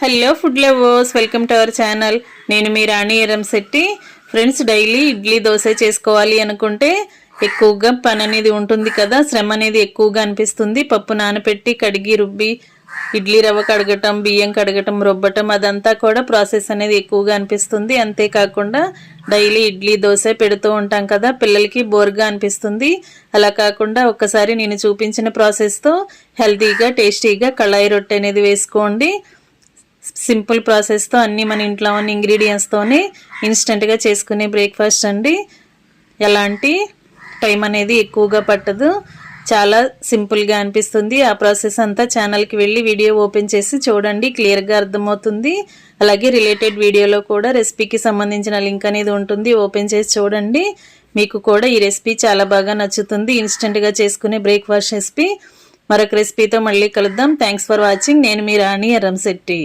Hello food lovers, welcome to our channel. నేను మీ రాణి Eramsetti. Friends, daily idli dosa చేసుకోవాలి అనుకుంటే ఎక్కువగా పని అనేది ఉంటుంది కదా, శ్రమ అనేది ఎక్కువగా అనిపిస్తుంది. పప్పు నానపెట్టి కడిగి రుబ్బి ఇడ్లీ రవ్వ కడగటం, బియ్యం కడగటం, రుబ్బటం, అదంతా కూడా ప్రాసెస్ అనేది ఎక్కువగా అనిపిస్తుంది. అంతేకాకుండా డైలీ ఇడ్లీ దోశ పెడుతూ ఉంటాం కదా, పిల్లలకి బోర్గా అనిపిస్తుంది. అలా కాకుండా ఒక్కసారి నేను చూపించిన ప్రాసెస్తో హెల్తీగా టేస్టీగా కళాయి రొట్టె అనేది వేసుకోండి. సింపుల్ ప్రాసెస్తో అన్నీ మన ఇంట్లో ఉన్న ఇంగ్రీడియంట్స్తోనే ఇన్స్టెంట్గా చేసుకునే బ్రేక్ఫాస్ట్ అండి. ఎలాంటి టైం అనేది ఎక్కువగా పట్టదు, చాలా సింపుల్గా అనిపిస్తుంది. ఆ ప్రాసెస్ అంతా ఛానల్కి వెళ్ళి వీడియో ఓపెన్ చేసి చూడండి, క్లియర్గా అర్థమవుతుంది. అలాగే రిలేటెడ్ వీడియోలో కూడా రెసిపీకి సంబంధించిన లింక్ అనేది ఉంటుంది, ఓపెన్ చేసి చూడండి. మీకు కూడా ఈ రెసిపీ చాలా బాగా నచ్చుతుంది. ఇన్స్టెంట్గా చేసుకునే బ్రేక్ఫాస్ట్ రెసిపీ. మరొక రెసిపీతో మళ్ళీ కలుద్దాం. Thanks for watching. నేను మీ రాణి ఎరంశెట్టి.